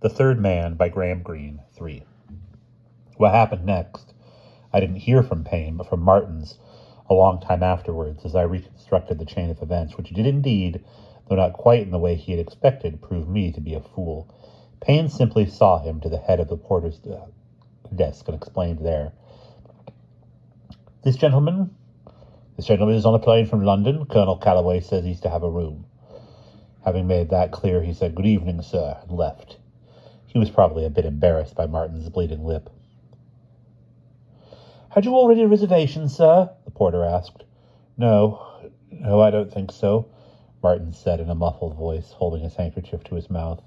The Third Man by Graham Greene, 3. What happened next? I didn't hear from Payne, but from Martins a long time afterwards, as I reconstructed the chain of events, which did indeed, though not quite in the way he had expected, prove me to be a fool. Payne simply saw him to the head of the porter's desk and explained there. This gentleman is on a plane from London. Colonel Calloway says he's to have a room. Having made that clear, he said, "Good evening, sir," and left. He was probably a bit embarrassed by Martin's bleeding lip. "Had you already a reservation, sir?" the porter asked. No, I don't think so," Martin said in a muffled voice, holding his handkerchief to his mouth.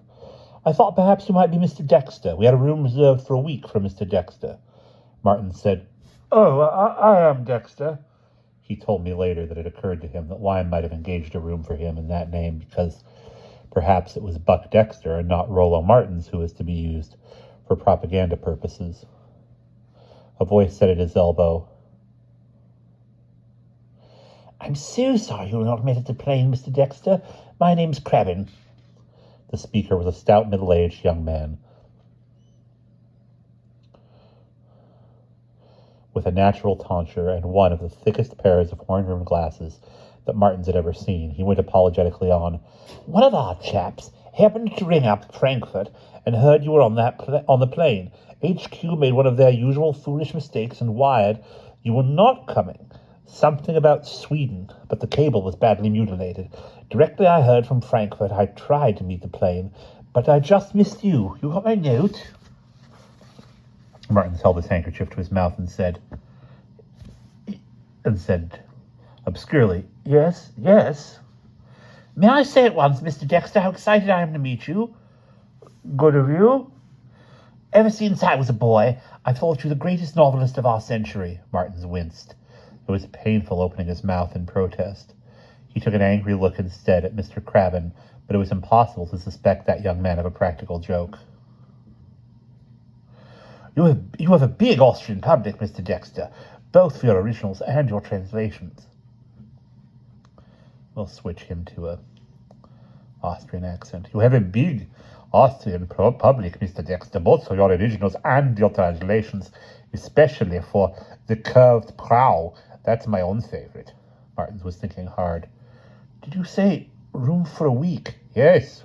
"I thought perhaps you might be Mr. Dexter. We had a room reserved for a week for Mr. Dexter." Martin said, "Oh, I am Dexter." He told me later that it occurred to him that Lyme might have engaged a room for him in that name because perhaps it was Buck Dexter and not Rollo Martins who was to be used for propaganda purposes. A voice said at his elbow, "I'm so sorry you were not admitted to plane, Mr. Dexter. My name's Crabbin." The speaker was a stout, middle-aged young man with a natural tonsure and one of the thickest pairs of horn-rimmed glasses that Martins had ever seen. He went apologetically on. "One of our chaps happened to ring up Frankfurt and heard you were on the plane. HQ made one of their usual foolish mistakes and wired you were not coming. Something about Sweden, but the cable was badly mutilated. Directly I heard from Frankfurt, I tried to meet the plane, but I just missed you. You got my note?" Martins held his handkerchief to his mouth and said obscurely, Yes. "May I say at once, Mr. Dexter, how excited I am to meet you?" "Good of you." "Ever since I was a boy, I thought you the greatest novelist of our century." Martins winced. It was painful opening his mouth in protest. He took an angry look instead at Mr. Crabbin, but it was impossible to suspect that young man of a practical joke. You have a big Austrian public, Mr. Dexter, both for your originals and your translations." We'll switch him to a Austrian accent. "You have a big Austrian public, Mr. Dexter, both for your originals and your translations, especially for the curved prow. That's my own favorite." Martins was thinking hard. "Did you say room for a week?" "Yes."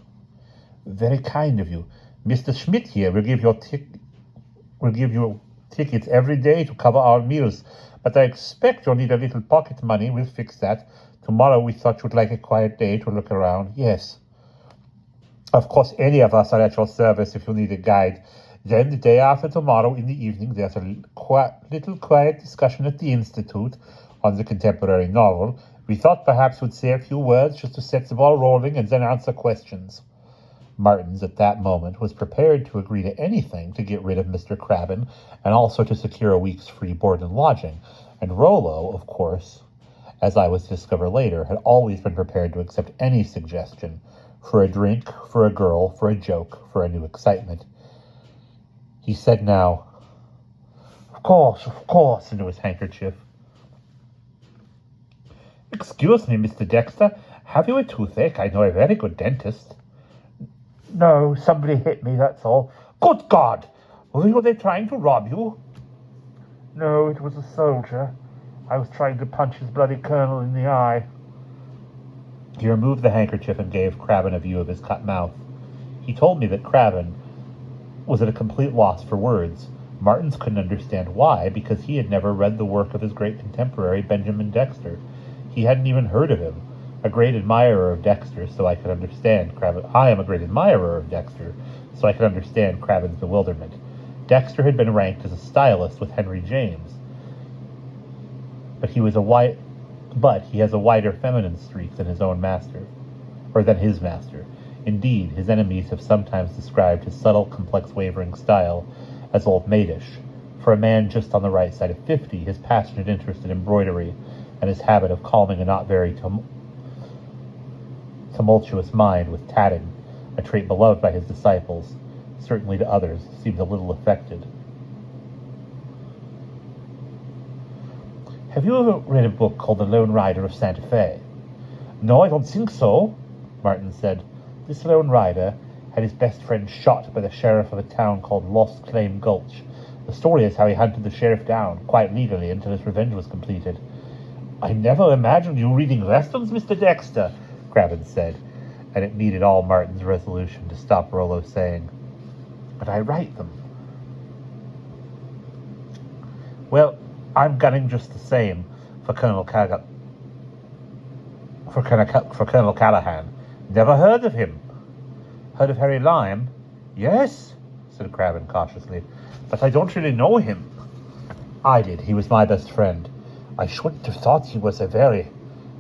"Very kind of you. Mr. Schmidt here will give you tickets every day to cover our meals, but I expect you'll need a little pocket money. We'll fix that. Tomorrow we thought you'd like a quiet day to look around." "Yes." "Of course, any of us are at your service if you need a guide. Then the day after tomorrow in the evening, there's a little quiet discussion at the Institute on the contemporary novel. We thought perhaps we'd say a few words just to set the ball rolling and then answer questions." Martins, at that moment, was prepared to agree to anything to get rid of Mr. Crabbin and also to secure a week's free board and lodging. And Rollo, of course, as I was to discover later, had always been prepared to accept any suggestion for a drink, for a girl, for a joke, for a new excitement. He said now, of course, into his handkerchief. "Excuse me, Mr. Dexter, have you a toothache? I know a very good dentist." "No, somebody hit me, that's all." "Good God! Were they trying to rob you?" "No, it was a soldier. I was trying to punch his bloody colonel in the eye." He removed the handkerchief and gave Crabbin a view of his cut mouth. He told me that Crabbin was at a complete loss for words. Martins couldn't understand why, because he had never read the work of his great contemporary, Benjamin Dexter. He hadn't even heard of him. A great admirer of Dexter, so I could understand Crabbin. I am a great admirer of Dexter, so I could understand Crabbin's bewilderment. Dexter had been ranked as a stylist with Henry James, but he has a wider feminine streak than his master. Indeed, his enemies have sometimes described his subtle, complex, wavering style as old maidish. For a man just on the right side of 50, his passionate interest in embroidery and his habit of calming a not very tumultuous mind with tatting, a trait beloved by his disciples, certainly to others, seemed a little affected. "Have you ever read a book called The Lone Rider of Santa Fe?" "No, I don't think so," Martin said. "This lone rider had his best friend shot by the sheriff of a town called Lost Claim Gulch. The story is how he hunted the sheriff down, quite legally, until his revenge was completed. I never imagined you reading westerns, Mr. Dexter, Craven said, and it needed all Martin's resolution to stop Rollo saying, But I write them. Well, I'm gunning just the same for Colonel Callahan. Never heard of him. Heard of Harry Lime? Yes, said Craven cautiously, but I don't really know him. I did. He was my best friend. I shouldn't have thought he was a very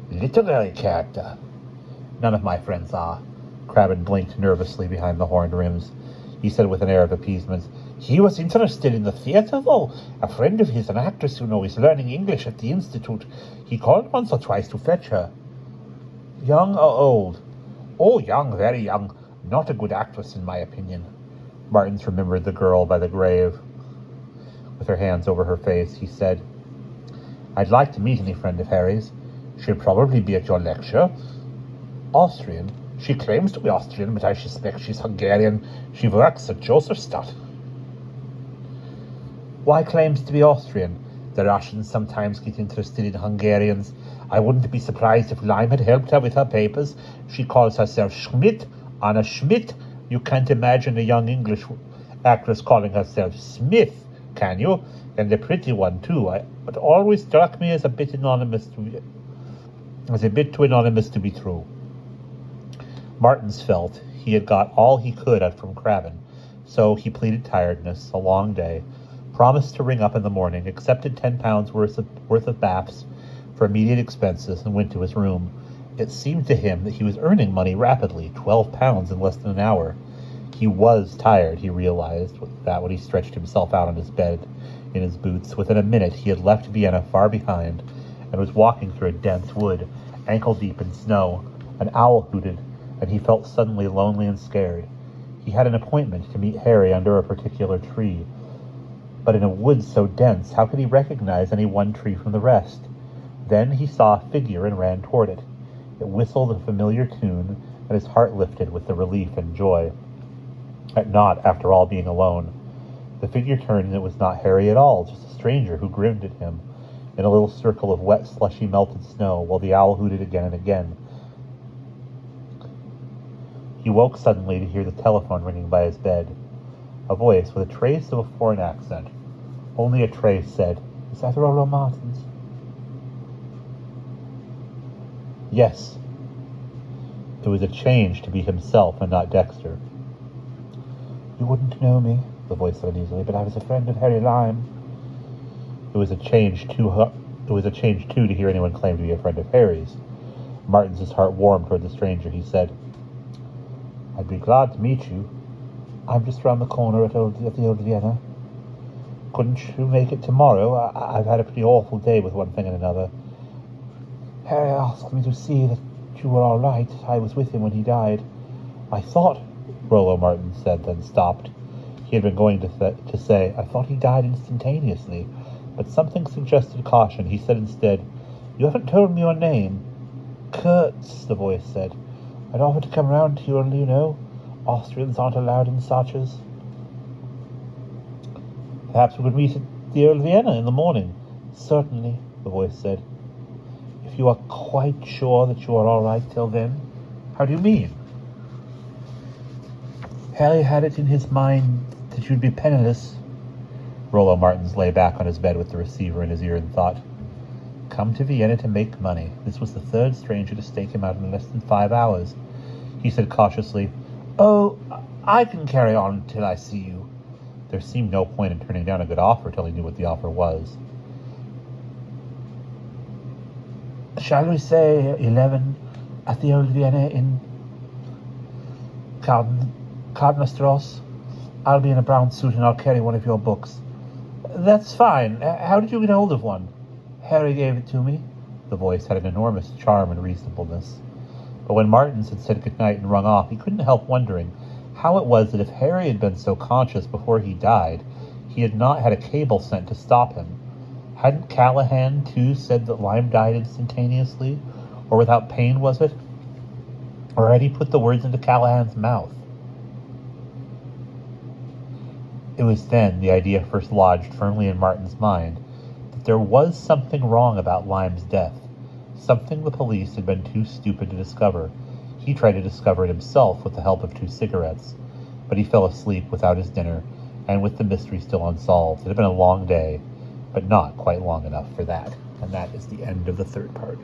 literary character. None of my friends are. Craven blinked nervously behind the horned rims. He said with an air of appeasement, He was interested in the theatre, though. A friend of his, an actress, is learning English at the Institute. He called once or twice to fetch her. Young or old? Oh, young, very young. Not a good actress, in my opinion. Martins remembered the girl by the grave. With her hands over her face, he said, I'd like to meet any friend of Harry's. She'll probably be at your lecture. Austrian? She claims to be Austrian, but I suspect she's Hungarian. She works at Josephstadt. Why claims to be Austrian? The Russians sometimes get interested in Hungarians. I wouldn't be surprised if Lime had helped her with her papers. She calls herself Schmidt, Anna Schmidt. You can't imagine a young English actress calling herself Smith, can you? And a pretty one, too. But always struck me as a bit too anonymous to be true. Martins felt he had got all he could out from Craven, so he pleaded tiredness, a long day, promised to ring up in the morning, accepted £10 worth of baths for immediate expenses, and went to his room. It seemed to him that he was earning money rapidly, £12 in less than an hour. He was tired, he realized that when he stretched himself out on his bed in his boots. Within a minute he had left Vienna far behind and was walking through a dense wood, ankle-deep in snow. An owl hooted, and he felt suddenly lonely and scared. He had an appointment to meet Harry under a particular tree, but in a wood so dense, how could he recognize any one tree from the rest? Then he saw a figure and ran toward it. It whistled a familiar tune, and his heart lifted with the relief and joy at not, after all, being alone. The figure turned, and it was not Harry at all, just a stranger who grinned at him in a little circle of wet, slushy, melted snow, while the owl hooted again and again. He woke suddenly to hear the telephone ringing by his bed. A voice with a trace of a foreign accent, only a trace, said, Is that Rollo Martins? Yes. It was a change to be himself and not Dexter. You wouldn't know me, the voice said uneasily, but I was a friend of Harry Lime. It was a change, too, to hear anyone claim to be a friend of Harry's. Martins's heart warmed toward the stranger. He said, I'd be glad to meet you. I'm just round the corner at the Old Vienna. Couldn't you make it tomorrow? I've had a pretty awful day with one thing and another. Harry asked me to see that you were all right. I was with him when he died. I thought, Rollo Martins said, then stopped. He had been going to say, I thought he died instantaneously, but something suggested caution. He said instead, You haven't told me your name. Kurtz, the voice said. I'd offered to come round to you, and Austrians aren't allowed in Sachs. Perhaps we could meet at the Old Vienna in the morning. Certainly, the voice said. If you are quite sure that you are all right till then. How do you mean? Harry had it in his mind that you'd be penniless. Rollo Martins lay back on his bed with the receiver in his ear and thought, Come to Vienna to make money. This was the third stranger to stake him out in less than 5 hours. He said cautiously, Oh, I can carry on till I see you. There seemed no point in turning down a good offer till he knew what the offer was. Shall we say 11 at the Old Vienna in Kardnerstrasse? I'll be in a brown suit and I'll carry one of your books. That's fine. How did you get hold of one? Harry gave it to me. The voice had an enormous charm and reasonableness. But when Martins had said goodnight and rung off, he couldn't help wondering how it was that if Harry had been so conscious before he died, he had not had a cable sent to stop him. Hadn't Callahan, too, said that Lime died instantaneously? Or without pain, was it? Or had he put the words into Callahan's mouth? It was then the idea first lodged firmly in Martin's mind that there was something wrong about Lime's death, something the police had been too stupid to discover. He tried to discover it himself with the help of 2 cigarettes, but he fell asleep without his dinner and with the mystery still unsolved. It had been a long day, but not quite long enough for that. And that is the end of the 3rd part.